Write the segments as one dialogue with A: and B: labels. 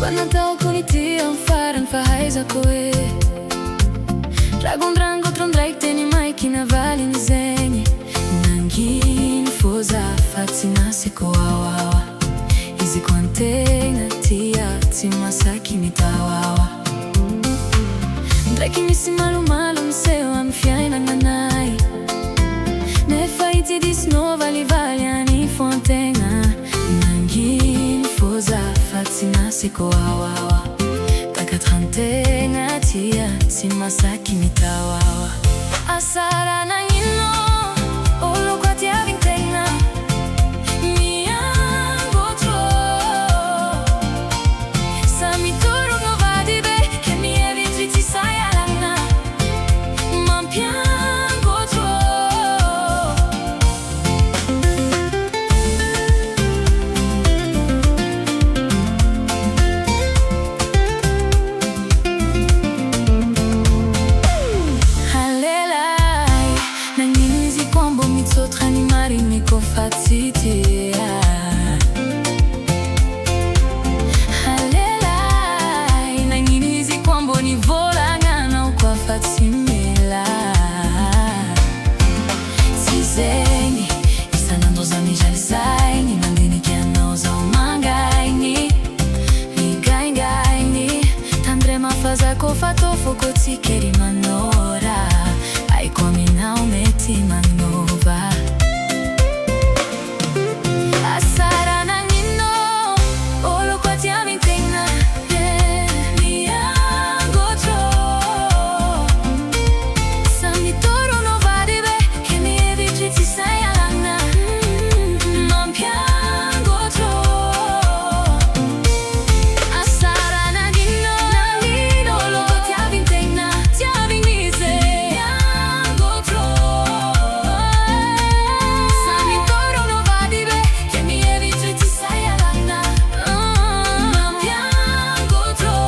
A: Wanataka kunitia mfara nfahaiza koe Dragondrango trondraikteni maiki na vali ni zenye Nangini foza fatsi nasiko wawawa Izi kwantena tia timasaki nitawawa Ndraiki misi malu malu msewa mfiaina nanai Nefaiti disno vali vali ani fontena Nangini foza fatsi nasiko wawawa Takatrantena tia timasaki nitawawa Asara na ngino olo kwa tia vintena Miango tro Sa mi toro no vadibe Che mi evitri sayalana Mampiango tro Mitsotrani marini kofatsitia Halelai Nanginizi kwambo ni volangana ukwafatsimela Tizeni Isanandoza mijalisaini Nandini kianauza umangaini Migaingaini Tandrema faza kofatofo kotsikeri manora Aikomina umeti manova Asara na ngino olo kwa tia vintena Miango tro Sa mi toro no vadibe Che mi evitri ti sayalana Mampiango tro Asara na ngino olo kwa tia vintena Tia vinise Miango tro Sa mi toro no vadibe Che mi evitri ti sayalana Mampiango tro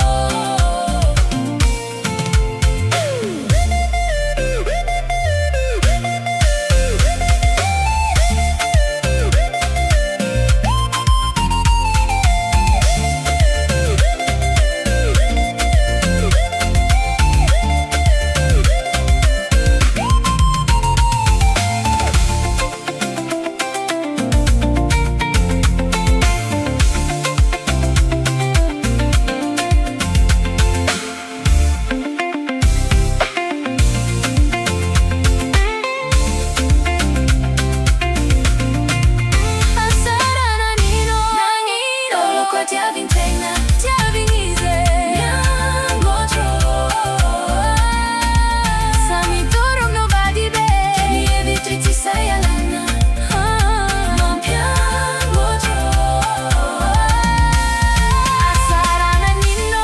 A: Tia vintena, tia vinise Miango tro Sa mi toro no vadibe Che mi evitri ti sayalana Mampiango tro Asara na ngino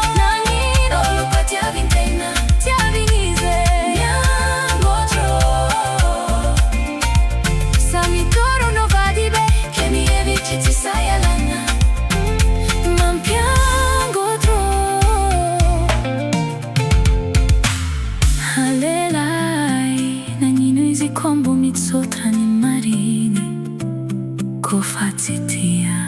A: olo kwa tia vintena Tia vinise Miango tro Sa mi toro no vadibe Che mi evitri ti sayalana Mampiango tro Halelai Nangino izi kwambo mitsotrani marini Kofatsitia